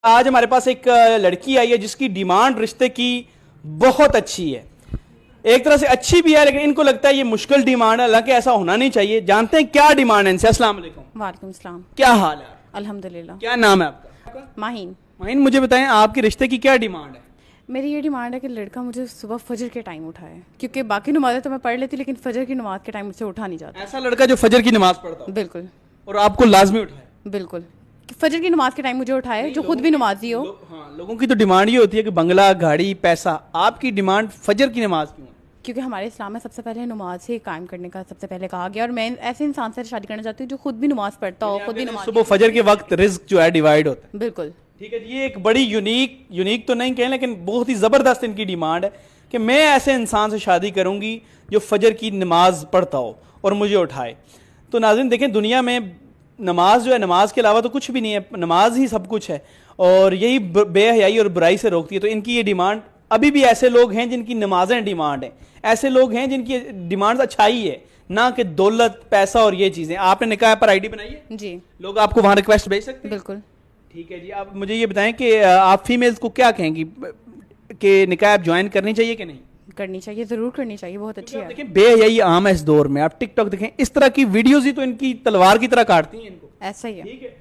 आज हमारे पास एक लड़की आई है जिसकी डिमांड रिश्ते की बहुत अच्छी है, एक तरह से अच्छी भी है, लेकिन इनको लगता है ये मुश्किल डिमांड है, हालांकि ऐसा होना नहीं चाहिए। जानते हैं क्या डिमांड है इनसे? अस्सलाम वालेकुम। वालेकुम सलाम। क्या हाल है? अल्हम्दुलिल्लाह। क्या नाम है आपका? माहीन। माहीन, मुझे बताएं आपके रिश्ते की क्या डिमांड है? मेरी ये डिमांड है कि लड़का मुझे सुबह फजर के टाइम उठाए, क्योंकि बाकी नमाजें तो मैं पढ़ लेती, लेकिन फजर की नमाज के टाइम मुझसे उठा नहीं जाता। ऐसा लड़का जो फजर की नमाज पढ़ता हो बिल्कुल। और आपको लाजमी उठाए? बिल्कुल, कि फजर की नमाज के टाइम मुझे उठाए, जो खुद भी नमाजी हो। हाँ, लोगों की तो डिमांड ये होती है कि बंगला, गाड़ी, पैसा। आपकी डिमांड फजर की नमाज क्यों है? क्योंकि हमारे इस्लाम में सबसे पहले नमाज से कायम करने का सबसे पहले कहा गया, और मैं ऐसे इंसान से शादी करना चाहती हूँ जो खुद भी नमाज पढ़ता हो, खुद भी नमाज। सुबह फजर के वक्त रिस्क जो है डिवाइड होता है। बिल्कुल ठीक है, ये एक बड़ी यूनिक तो नहीं कहें, लेकिन बहुत ही जबरदस्त इनकी डिमांड है कि मैं ऐसे इंसान से शादी करूंगी जो फजर की नमाज पढ़ता हो और मुझे उठाए। तो नाज़रीन देखें, दुनिया में नमाज जो है, नमाज के अलावा तो कुछ भी नहीं है, नमाज ही सब कुछ है, और यही बेहयाई और बुराई से रोकती है। तो इनकी ये डिमांड, अभी भी ऐसे लोग हैं जिनकी नमाजें डिमांड है, ऐसे लोग हैं जिनकी डिमांड अच्छाई है, ना कि दौलत, पैसा और ये चीजें। आपने निकाह पर आईडी बनाई है जी, लोग आपको वहां रिक्वेस्ट भेज सकते हैं? बिल्कुल। ठीक है जी, आप मुझे ये बताएं कि आप फीमेल्स को क्या कहेंगी कि निकाह आप ज्वाइन करनी चाहिए कि नहीं? करनी चाहिए, जरूर करनी चाहिए, बहुत अच्छी है। देखें, बेहयाई आम है इस दौर में। आप टिकटॉक देखें, इस तरह की वीडियोस ही तो इनकी तलवार की तरह काटती हैं इनको। ऐसा ही है। ठीक है,